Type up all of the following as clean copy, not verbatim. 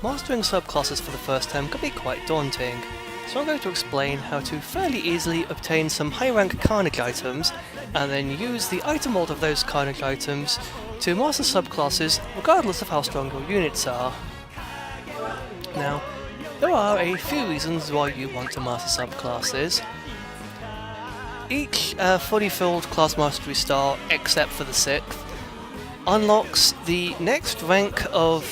mastering subclasses for the first time can be quite daunting, so I'm going to explain how to fairly easily obtain some high-rank Carnage items, and then use the item world of those Carnage items to master subclasses regardless of how strong your units are. Now, there are a few reasons why you want to master subclasses. Each fully filled class mastery star, except for the 6th, unlocks the next rank of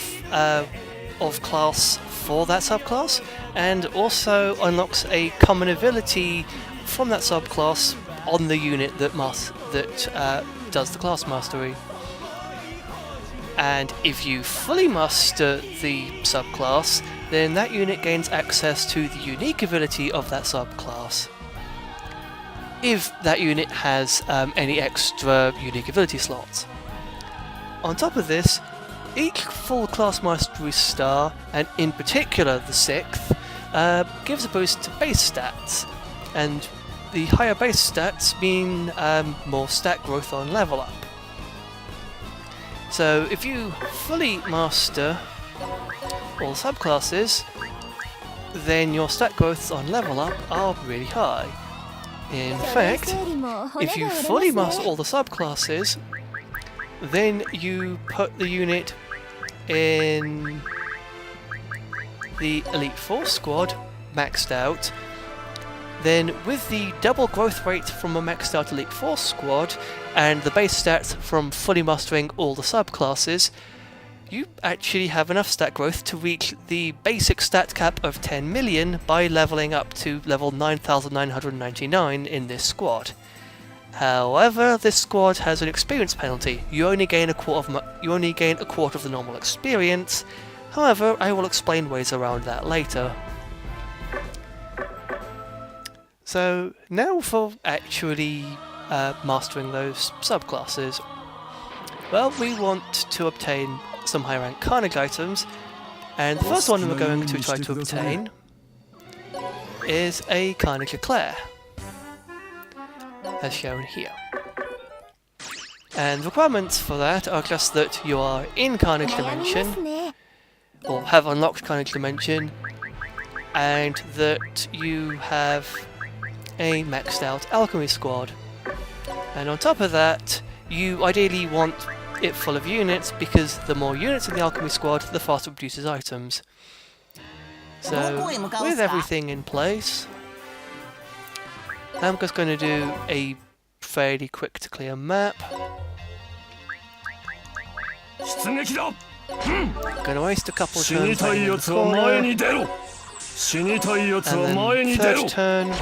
class for that subclass, and also unlocks a common ability from that subclass on the unit that does the class mastery. And if you fully master the subclass, then that unit gains access to the unique ability of that subclass, if that unit has any extra unique ability slots. On top of this, each full class mastery star, and in particular the 6th, gives a boost to base stats, and the higher base stats mean more stat growth on level up. So if you fully master all subclasses, then your stat growths on level up are really high. In fact, if you fully master all the subclasses, then you put the unit in the Elite Force squad maxed out, then with the double growth rate from a maxed out Elite Force squad and the base stats from fully mastering all the subclasses, you actually have enough stat growth to reach the basic stat cap of 10 million by leveling up to level 9999 in this squad. However, this squad has an experience penalty. You only gain a quarter of the normal experience. However, I will explain ways around that later. So now for actually mastering those subclasses. Well, we want to obtain some high rank Carnage items, and the first one we're going to try to obtain is a Carnage Eclair, as shown here. And the requirements for that are just that you are in Carnage Dimension, or have unlocked Carnage Dimension, and that you have a maxed out alchemy squad. And on top of that, you ideally want it full of units, because the more units in the alchemy squad, the faster it produces items. So, with everything in place, I'm just going to do a fairly quick to clear map. Going to waste a couple of turns in the corner, and then third turn.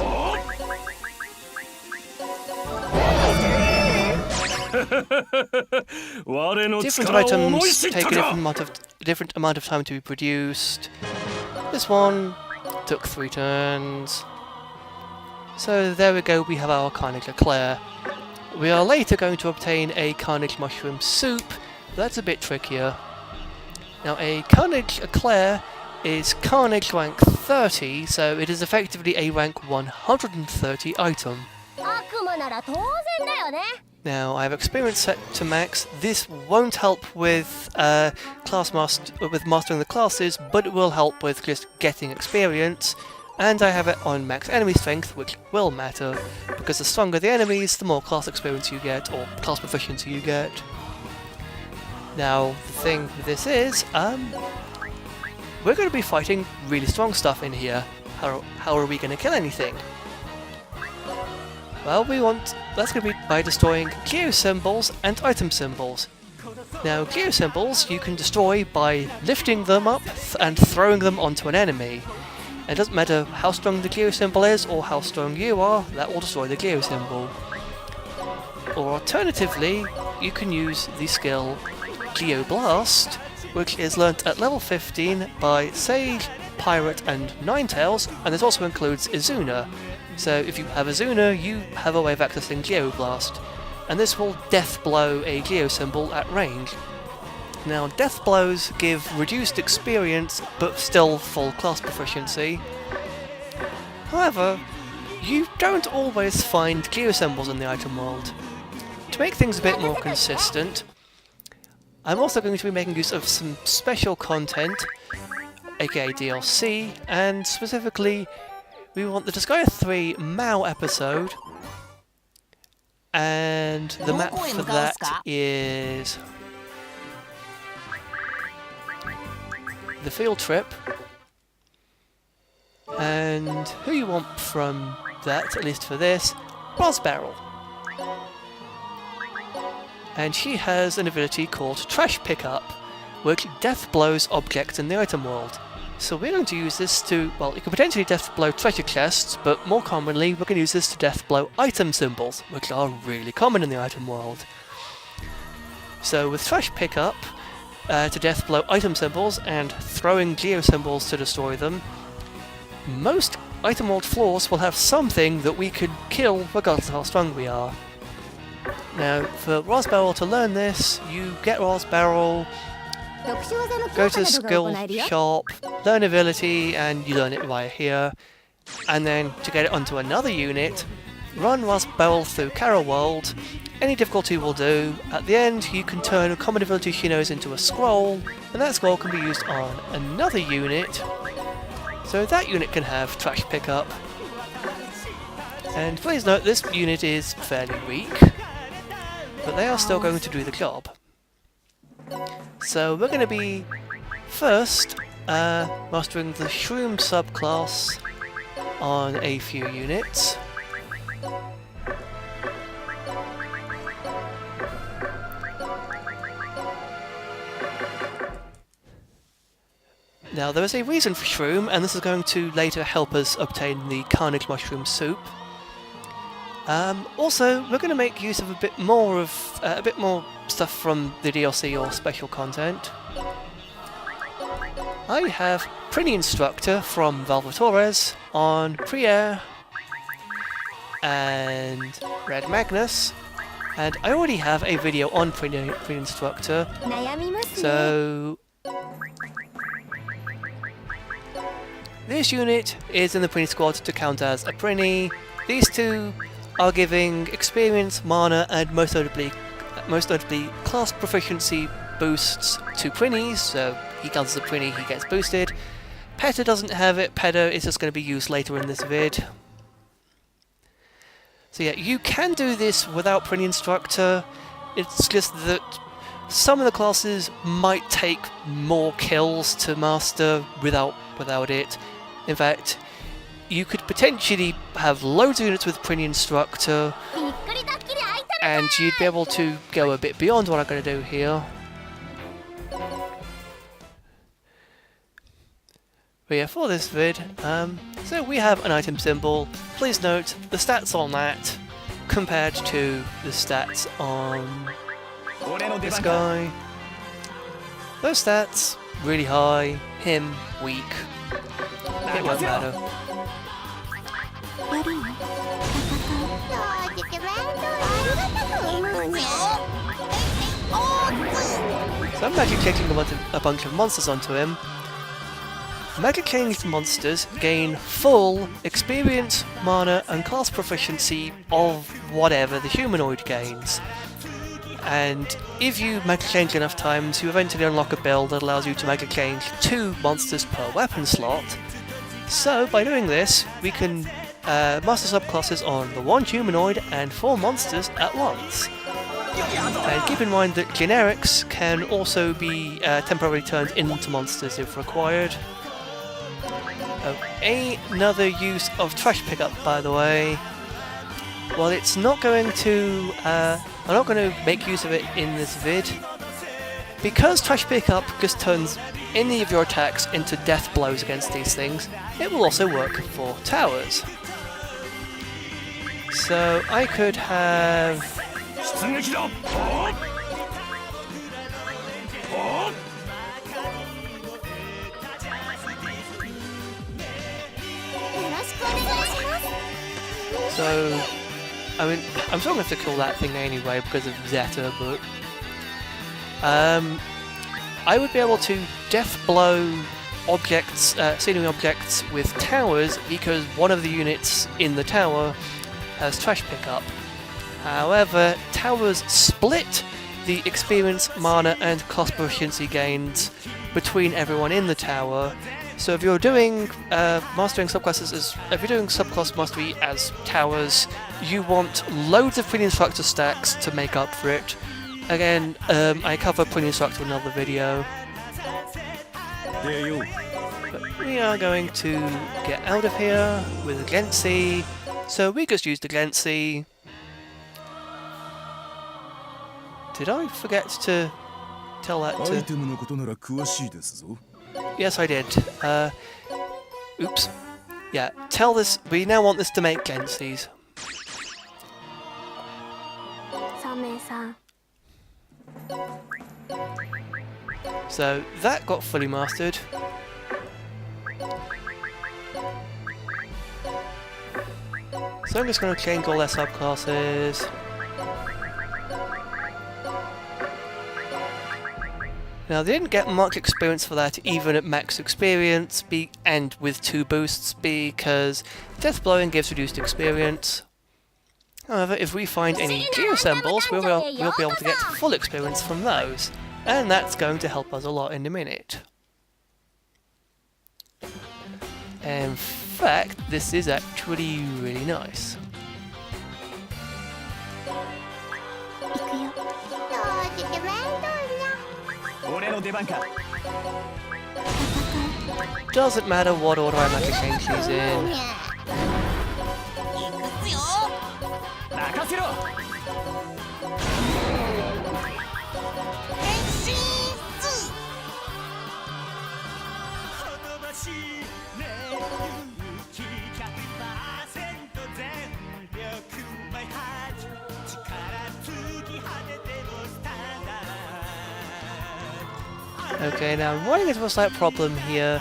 Different items take a different amount of time to be produced. This one took 3 turns. So there we go, we have our Carnage Eclair. We are later going to obtain a Carnage Mushroom Soup, but that's a bit trickier. Now a Carnage Eclair is Carnage rank 30, so it is effectively a rank 130 item. Now, I have experience set to max. This won't help with mastering the classes, but it will help with just getting experience. And I have it on max enemy strength, which will matter, because the stronger the enemies, the more class experience you get, or class proficiency you get. Now, the thing with this is, we're going to be fighting really strong stuff in here. How are we going to kill anything? Well, that's going to be by destroying Geo symbols and item symbols. Now, Geo symbols you can destroy by lifting them up and throwing them onto an enemy. It doesn't matter how strong the Geo symbol is or how strong you are, that will destroy the Geo symbol. Or alternatively, you can use the skill Geo Blast, which is learnt at level 15 by Sage, Pirate and Ninetales, and this also includes Izuna. So if you have Izuna, you have a way of accessing Geo Blast, and this will death blow a Geo symbol at range. Now, death blows give reduced experience, but still full class proficiency. However, you don't always find Geo symbols in the item world. To make things a bit more consistent, I'm also going to be making use of some special content aka DLC, and specifically we want the Disgaea 3 Mao episode, and the map for that is the field trip. And who you want from that, at least for this, Rosbarrel. And she has an ability called Trash Pickup, which death blows objects in the item world. So we're going to use this to, well, you can potentially death blow treasure chests, but more commonly we're going to use this to death blow item symbols, which are really common in the item world. So with Trash Pickup, to death blow item symbols and throwing Geo symbols to destroy them, most item world floors will have something that we could kill regardless of how strong we are. Now, for Rosbarrel to learn this, you get Rosbarrel, go to the skill shop, learn ability, and you learn it via here. And then, to get it onto another unit, run Rosbarrel through Carol World. Any difficulty will do. At the end, you can turn a common ability she knows into a scroll, and that scroll can be used on another unit. So that unit can have Trash Pickup. And please note, this unit is fairly weak, but they are still going to do the job. So we're going to be first mastering the Shroom subclass on a few units. Now there is a reason for Shroom, and this is going to later help us obtain the Carnage Mushroom Soup. Also, we're going to make use of a bit more stuff from the DLC or special content. I have Prinny Instructor from Valvatores on Pre-Air and Red Magnus, and I already have a video on Prinny Instructor, so this unit is in the Prinny squad to count as a Prinny. These two are giving experience, mana, and most notably class proficiency boosts to Prinnies, so he counts as a Prinny, he gets boosted. Peta doesn't have it, Peta is just going to be used later in this vid. So yeah, you can do this without Prinny Instructor, it's just that some of the classes might take more kills to master without it. In fact, you could potentially have loads of units with Prinny Instructor, and you'd be able to go a bit beyond what I'm going to do here. But yeah, for this vid, so we have an item symbol. Please note the stats on that compared to the stats on this guy. Those stats, really high, him, weak. It won't matter. So I'm Magichange a bunch of monsters onto him. Magichange monsters gain full experience, mana, and class proficiency of whatever the humanoid gains. And if you Magichange enough times, you eventually unlock a build that allows you to Magichange 2 monsters per weapon slot. So by doing this, we can master subclasses on the 1 humanoid and 4 monsters at once. And keep in mind that generics can also be temporarily turned into monsters if required. Another use of Trash Pickup, by the way. Well, it's not going to... I'm not going to make use of it in this vid. Because Trash Pickup just turns any of your attacks into death blows against these things, it will also work for towers. So I could have... So, I mean, I'm still going to have to kill that thing anyway because of Zeta, but... I would be able to death blow objects, ceiling objects with towers because one of the units in the tower has Trash Pickup. However, towers split the experience, mana, and cost proficiency gains between everyone in the tower, So if you're doing mastering subclasses if you're doing subclass mastery as towers, you want loads of Prinny Instructor stacks to make up for it. Again, I cover Prinny Instructor in another video. But we are going to get out of here with a Glency. So we just used the Glency. Did I forget to tell that to... Yes, I did. Oops. Yeah, tell this... We now want this to make Glencies. So, that got fully mastered. So I'm just going to change all their subclasses. Now they didn't get much experience for that even at max experience and with 2 boosts because Death Blowing gives reduced experience. However, if we find any Geo symbols, we'll be able to get full experience from those. And that's going to help us a lot in a minute. In fact, this is actually really nice. Doesn't matter what order I Magichange she's in. Okay, now I'm running into a slight problem here.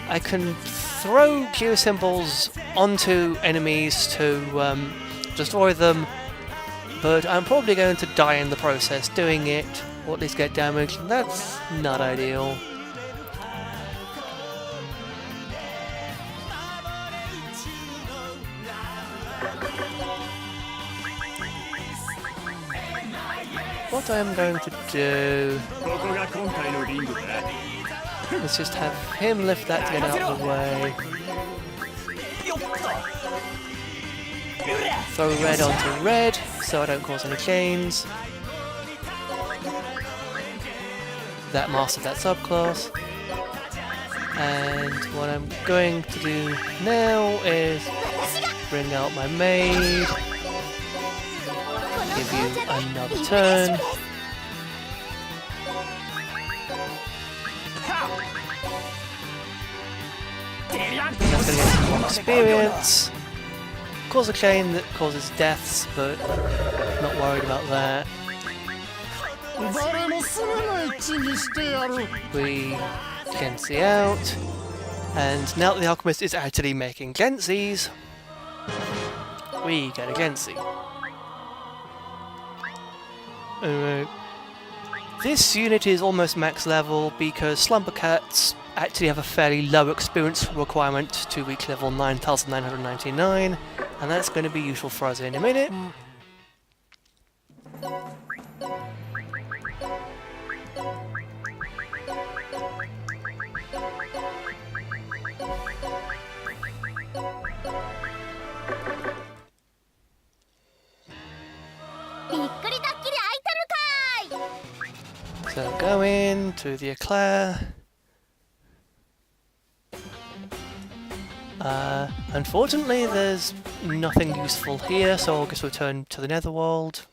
I can throw Geo symbols onto enemies to destroy them, but I'm probably going to die in the process doing it, or at least get damaged, and that's not ideal. What I'm going to do... Let's just have him lift that to get out of the way. Throw red onto red, so I don't cause any chains. That mastered that subclass. And what I'm going to do now is bring out my maid. Give you another turn. That's going to get some experience. Cause a chain that causes deaths, but not worried about that. We Glency out. And now that the Alchemist is actually making Glencies, we get a Glency. This unit is almost max level because Slumber Cats actually have a fairly low experience requirement to reach level 9999, and that's going to be useful for us in a minute. So go in to the Eclair. Unfortunately there's nothing useful here, so I'll just return to the Netherworld.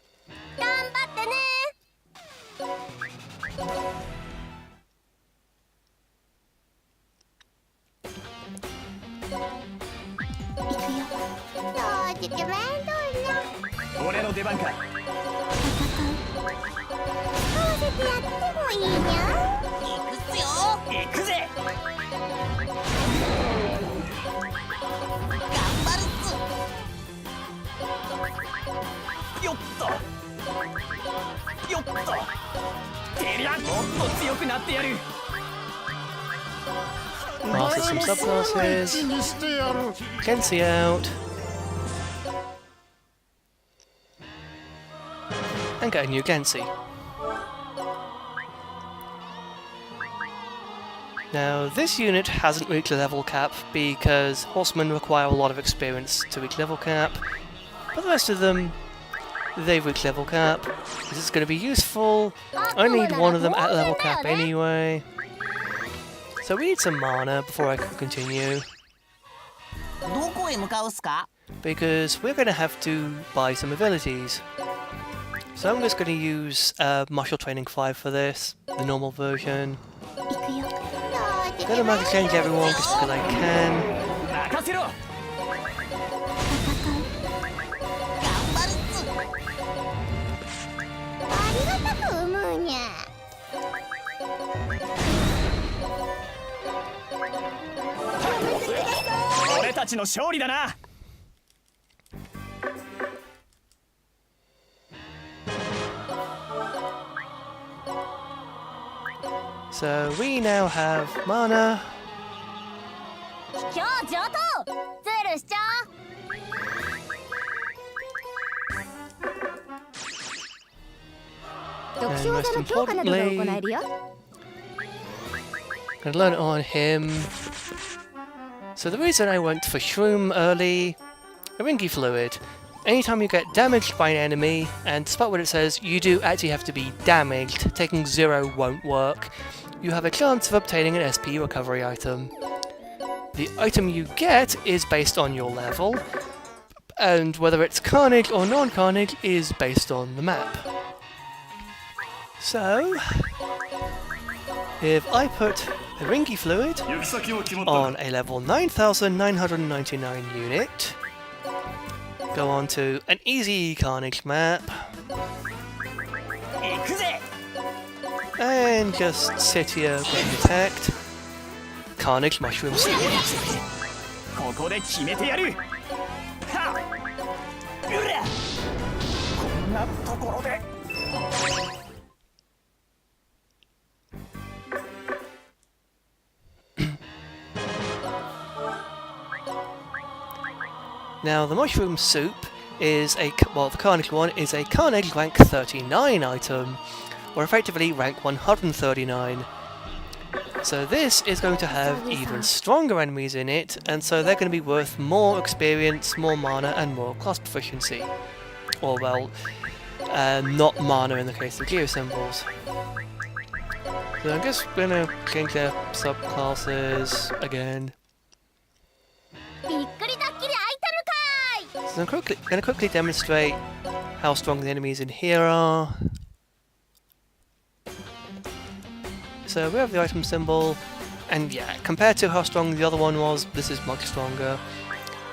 Master some subclasses. Glency out. And get a new Glency. Now, this unit hasn't reached a level cap because horsemen require a lot of experience to reach level cap, but the rest of them, they've reached level cap. This is going to be useful. I need one of them at level cap anyway. So we need some mana before I can continue. Because we're going to have to buy some abilities. So I'm just going to use Martial Training 5 for this, the normal version. I'm going to Magichange everyone just because I can. So we now have mana. And most importantly, I'm going to learn it on him. So the reason I went for Shroom early, a Ringy Fluid. Anytime you get damaged by an enemy, and despite what it says, you do actually have to be damaged, taking 0 won't work, you have a chance of obtaining an SP recovery item. The item you get is based on your level, and whether it's Carnage or non-Carnage is based on the map. So, if I put a Ringy Fluid on a level 9999 unit, go on to an easy Carnage map, and just sit here getting attacked. Carnage Mushroom Soup. Now the Mushroom Soup is the Carnage one is a Carnage rank 39 item, or effectively rank 139. So this is going to have even stronger enemies in it, and so they're going to be worth more experience, more mana, and more class proficiency. Or well, not mana in the case of Geo symbols. So I'm just going to change their subclasses again. So I'm going to quickly demonstrate how strong the enemies in here are. So we have the item symbol, and yeah, compared to how strong the other one was, this is much stronger.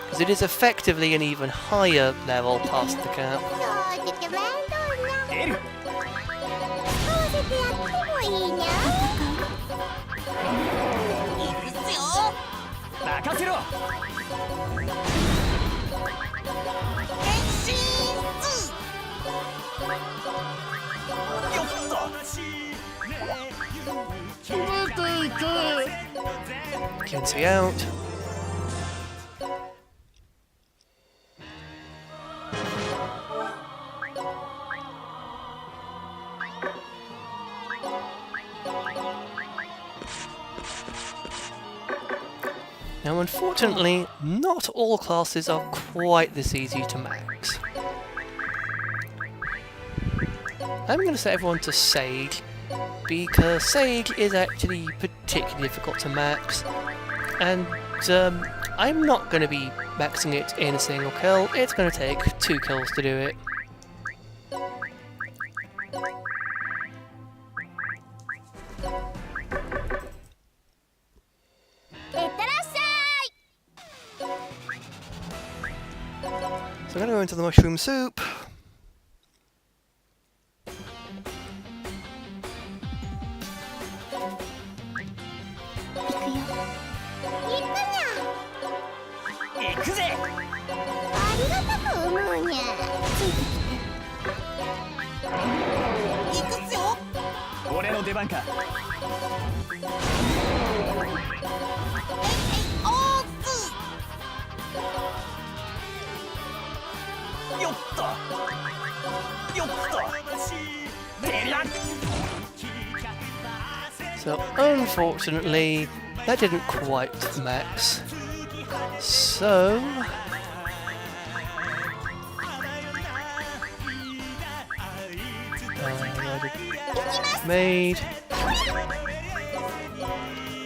Because it is effectively an even higher level past the cap. Kinsey out. Now unfortunately, not all classes are quite this easy to max. I'm going to set everyone to Sage, because Sage is actually particularly difficult to max, and I'm not going to be maxing it in a single kill. It's going to take 2 kills to do it. So I'm going to go into the Mushroom Soup. So unfortunately, that didn't quite max. So made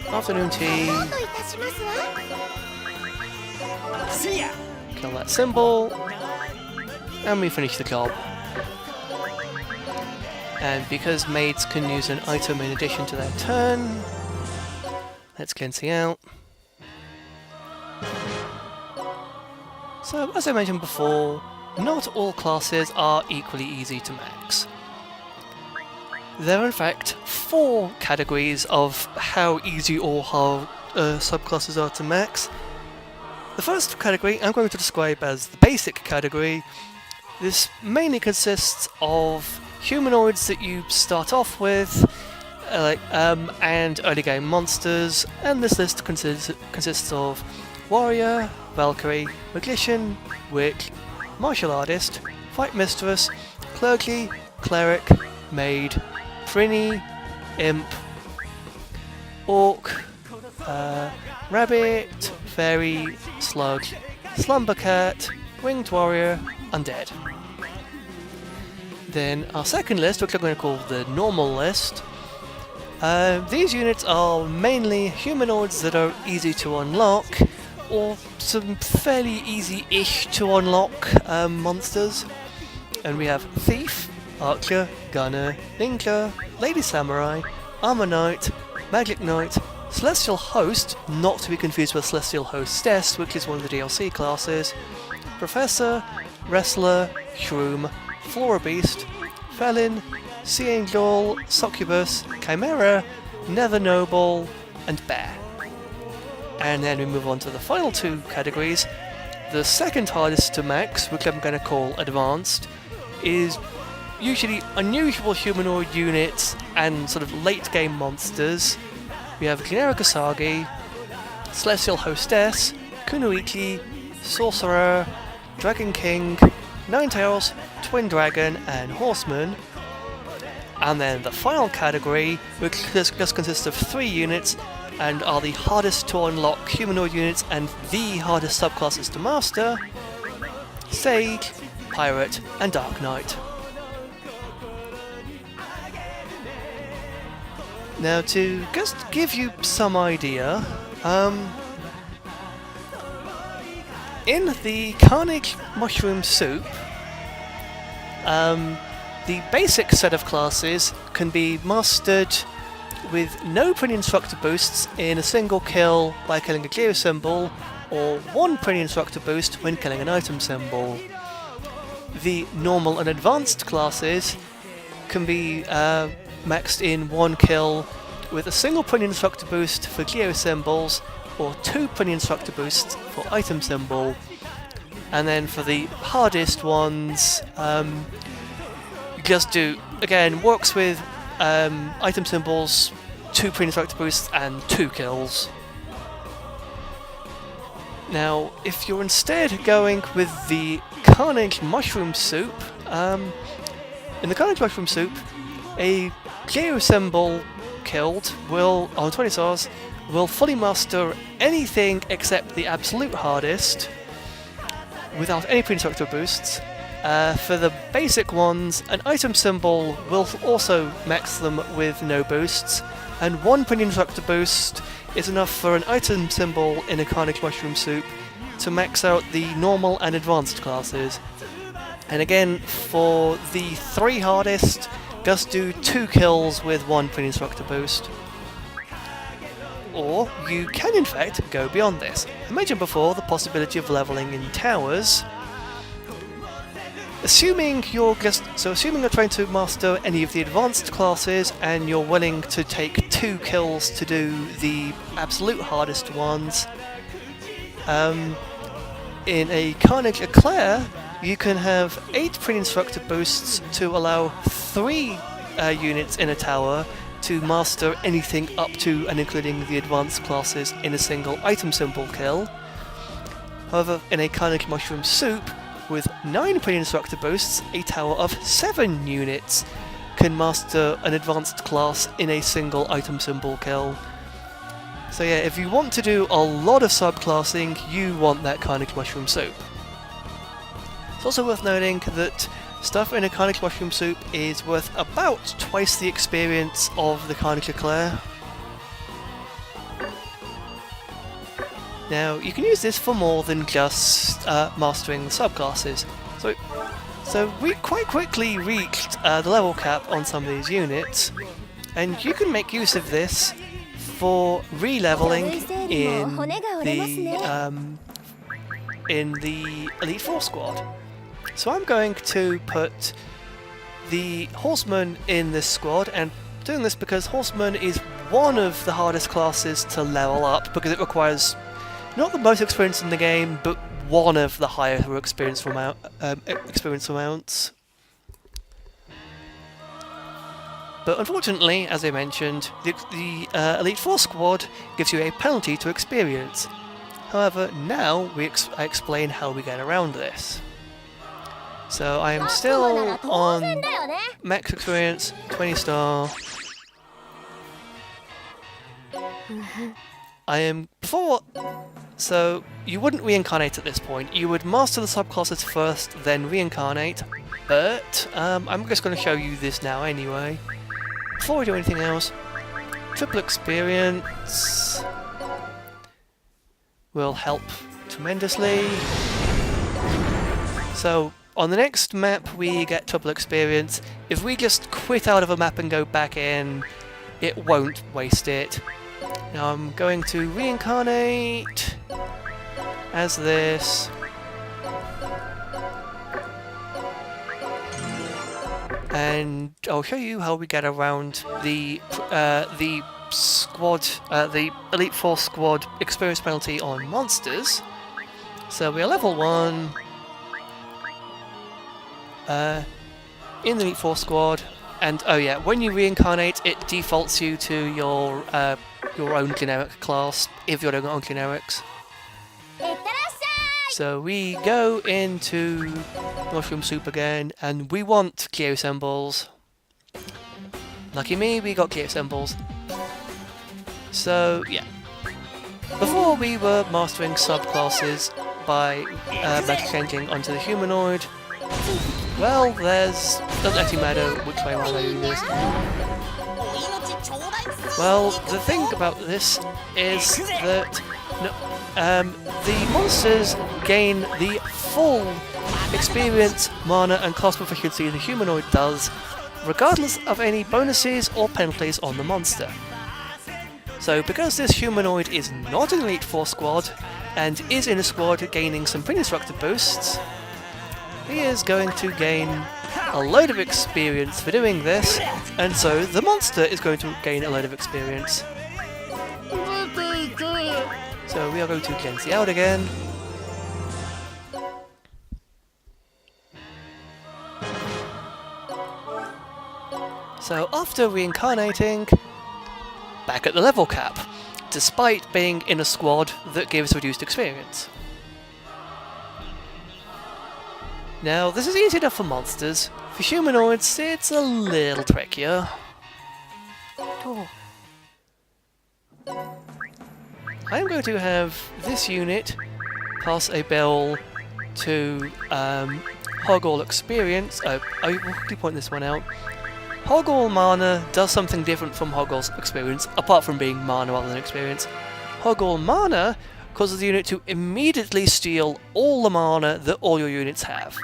afternoon tea. Kill that symbol, and we finish the job. And because maids can use an item in addition to their turn, let's cancel out. So, as I mentioned before, not all classes are equally easy to max. There are in fact 4 categories of how easy or hard subclasses are to max. The first category I'm going to describe as the basic category. This mainly consists of humanoids that you start off with, and early game monsters, and this list consists of warrior, Valkyrie, magician, witch, martial artist, fight mistress, clergy, cleric, maid, Prinny, imp, orc, rabbit, fairy, slug, slumber cat, winged warrior, undead. Then our second list, which I'm going to call the normal list, these units are mainly humanoids that are easy to unlock, or some fairly easy-ish to unlock monsters. And we have Thief, Archer, Gunner, Ninja, Lady Samurai, Armor Knight, Magic Knight, Celestial Host, not to be confused with Celestial Hostess, which is one of the DLC classes, Professor, Wrestler, Shroom, Flora Beast, Felon, Sea Angel, Succubus, Chimera, Nether Noble, and Bear. And then we move on to the final 2 categories. The second hardest to max, which I'm going to call Advanced, is usually unusual humanoid units and sort of late game monsters. We have Generic Asagi, Celestial Hostess, Kunoichi, Sorcerer, Dragon King, Ninetales, Twin Dragon, and Horseman. And then the final category, which just consists of 3 units and are the hardest to unlock humanoid units and the hardest subclasses to master: Sage, Pirate, and Dark Knight. Now, to just give you some idea, in the Carnage Mushroom Soup, the basic set of classes can be mastered with no Prinny Instructor boosts in a single kill by killing a Geo symbol, or 1 Prinny Instructor boost when killing an item symbol. The normal and advanced classes can be maxed in 1 kill with a single Prinny Instructor boost for Geo symbols, or 2 Prinny Instructor boosts for item symbol. And then for the hardest ones, you just do, again, works with item symbols, 2 Prinny Instructor boosts, and 2 kills. Now, if you're instead going with the Carnage Mushroom Soup, in the Carnage Mushroom Soup, a Geo symbol killed will, on 20 stars, will fully master anything except the absolute hardest, without any Prinny Instructor boosts. For the basic ones, an item symbol will also max them with no boosts, and 1 Prinny Instructor boost is enough for an item symbol in a Carnage Mushroom Soup to max out the normal and advanced classes. And again, for the 3 hardest, just do 2 kills with 1 Prinny Instructor boost. Or you can in fact go beyond this. I mentioned before the possibility of leveling in towers. Assuming you're trying to master any of the advanced classes and you're willing to take 2 kills to do the absolute hardest ones, in a Carnage Eclair you can have 8 Prinny Instructor boosts to allow 3 units in a tower to master anything up to and including the advanced classes in a single item symbol kill. However, in a Carnage Mushroom Soup, with 9 Prinny Instructor boosts, a tower of 7 units can master an advanced class in a single item symbol kill. So yeah, if you want to do a lot of subclassing, you want that Carnage Mushroom Soup. It's also worth noting that stuff in a Carnage Mushroom Soup is worth about twice the experience of the Carnage Eclair. Now, you can use this for more than just mastering the subclasses. So we quite quickly reached the level cap on some of these units, and you can make use of this for re-leveling in the Elite Four squad. So I'm going to put the Horseman in this squad, and doing this because Horseman is one of the hardest classes to level up because it requires not the most experience in the game, but one of the higher experience amounts. But unfortunately, as I mentioned, the Elite Four squad gives you a penalty to experience. However, now I explain how we get around this. So I am still on max experience, 20 star. I am so you wouldn't reincarnate at this point. You would master the subclasses first, then reincarnate. But I'm just going to show you this now anyway. Before we do anything else, triple experience will help tremendously. So on the next map we get triple experience. If we just quit out of a map and go back in, it won't waste it. Now I'm going to reincarnate as this. And I'll show you how we get around the squad, the Elite Four squad experience penalty on monsters. So we are level 1 in the Elite Four squad, and oh yeah, when you reincarnate, it defaults you to your own generic class if you're doing it on generics. So we go into Mushroom Soup again, and we want Geo symbols. Lucky me, we got Geo symbols. So yeah, before we were mastering subclasses by Magichange onto the humanoid. Well, doesn't actually matter which way around I do this. Well, the thing about this is that the monsters gain the full experience, mana and class proficiency the humanoid does, regardless of any bonuses or penalties on the monster. So because this humanoid is not an Elite Four squad, and is in a squad gaining some Prinny Instructor boosts, he is going to gain a load of experience for doing this, and so the monster is going to gain a load of experience. So we are going to cleanse the out again. So after reincarnating, back at the level cap, despite being in a squad that gives reduced experience. Now, this is easy enough for monsters. For humanoids, it's a little trickier. I'm going to have this unit pass a bill to Hog All Experience. I will quickly point this one out. Hog All Mana does something different from Hog All's Experience, apart from being mana rather than experience. Hog All Mana causes the unit to immediately steal all the mana that all your units have.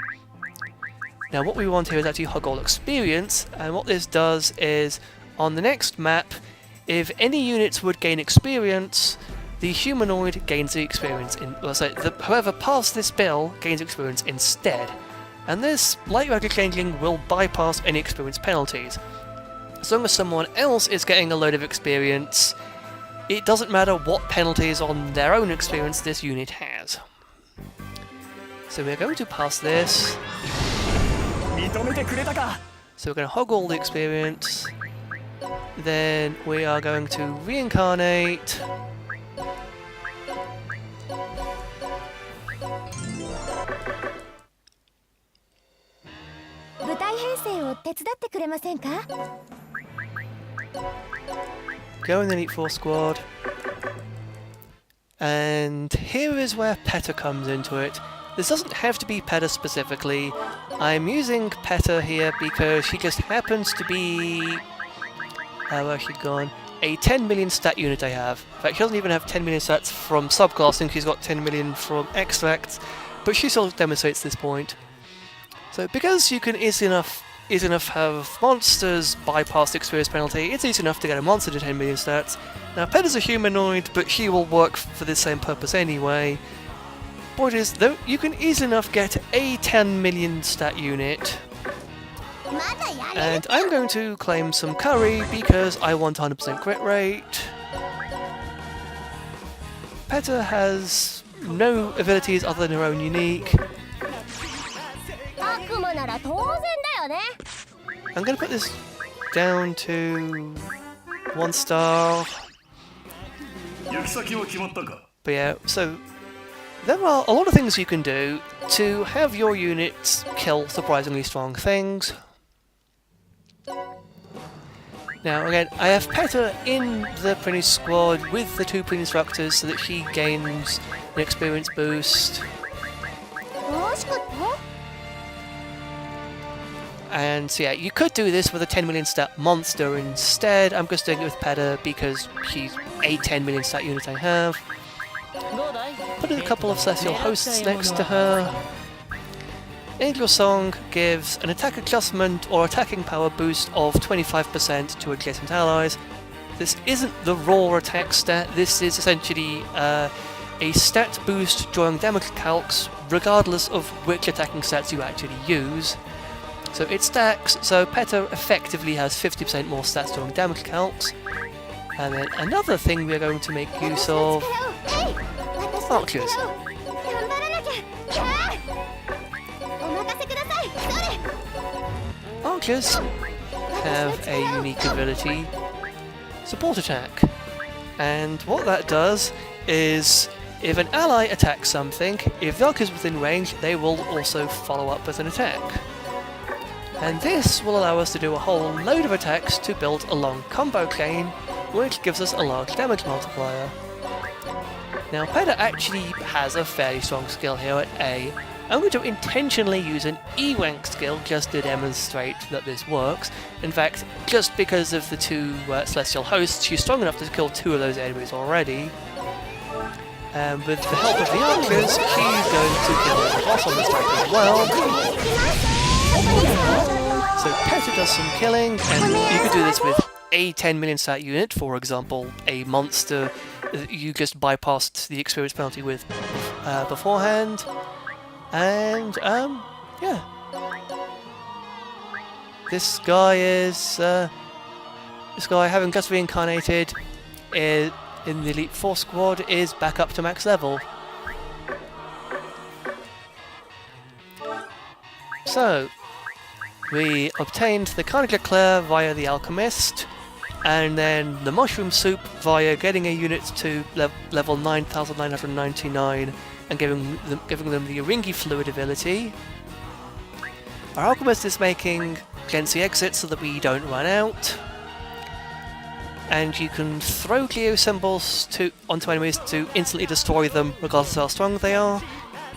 Now what we want here is actually Hog All Experience, and what this does is, on the next map, if any units would gain experience, the humanoid gains the experience whoever passed this bill gains experience instead. And this, like Magichange, will bypass any experience penalties. As long as someone else is getting a load of experience, it doesn't matter what penalties on their own experience this unit has. So we're going to pass this. So we're going to hog all the experience. Then we are going to reincarnate. Go in the Elite Four squad. And here is where PETA comes into it. This doesn't have to be PETA specifically. I'm using PETA here because she just happens to be... where's she gone? A 10 million stat unit I have. In fact, she doesn't even have 10 million stats from subclassing, she's got 10 million from extracts, but she still demonstrates this point. So because you can easy enough have monsters bypass the experience penalty, it's easy enough to get a monster to 10 million stats. Now PETA's a humanoid, but she will work for the same purpose anyway. Point is, though, you can easily enough get a 10 million stat unit. And I'm going to claim some curry because I want 100% crit rate. PETA has no abilities other than her own unique. I'm going to put this down to 1 star. But yeah, so there are a lot of things you can do to have your units kill surprisingly strong things. Now again, I have PETA in the Prinny squad with the 2 Prinny Instructors so that she gains an experience boost. And so yeah, you could do this with a 10 million stat monster instead. I'm just doing it with PETA because she's a 10 million stat unit I have. Put in a couple of Celestial Hosts next to her. Angel Song gives an attack adjustment or attacking power boost of 25% to adjacent allies. This isn't the raw attack stat, this is essentially a stat boost during damage calcs regardless of which attacking stats you actually use. So it stacks, so PETA effectively has 50% more stats during damage calcs. And then another thing we're going to make use of... Archers. Archers have a unique ability, Support Attack. And what that does is, if an ally attacks something, if the archer's within range, they will also follow up with an attack. And this will allow us to do a whole load of attacks to build a long combo chain, which gives us a large damage multiplier. Now PETA actually has a fairly strong skill here at A. I'm going to intentionally use an E-rank skill just to demonstrate that this works. In fact, just because of the 2 Celestial Hosts, she's strong enough to kill 2 of those enemies already. And with the help of the archers, she's going to kill the boss on this track as well. So PETA does some killing, and you could do this with a 10 million stat unit, for example, a monster that you just bypassed the experience penalty with beforehand. And, yeah. This guy is, this guy, having just reincarnated in the Elite Four squad, is back up to max level. So, we obtained the Carnage Eclair via the Alchemist, and then the Mushroom Soup via getting a unit to level 9,999 and giving them the Ringy Fluid ability. Our Alchemist is making Gensy exits so that we don't run out. And you can throw Geo symbols onto enemies to instantly destroy them regardless of how strong they are.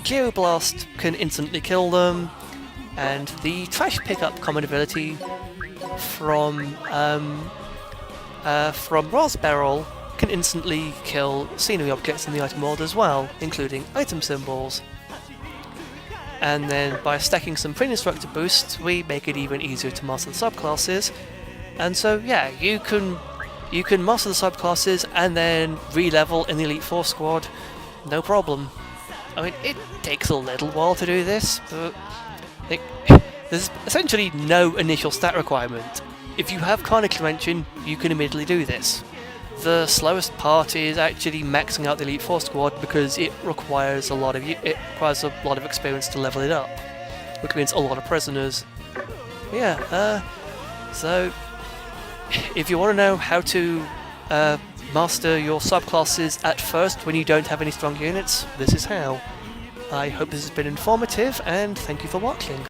Geo Blast can instantly kill them. And the Trash Pickup common ability from Raspberry can instantly kill scenery objects in the item world as well, including item symbols. And then by stacking some Prinny Instructor boosts, we make it even easier to master the subclasses. And so yeah, you can master the subclasses and then re-level in the Elite Four squad, no problem. I mean, it takes a little while to do this, but there's essentially no initial stat requirement. If you have Carnage Dimension, you can immediately do this. The slowest part is actually maxing out the Elite Four squad because it requires a lot of experience to level it up, which means a lot of prisoners. Yeah, so if you want to know how to master your subclasses at first when you don't have any strong units, this is how. I hope this has been informative, and thank you for watching.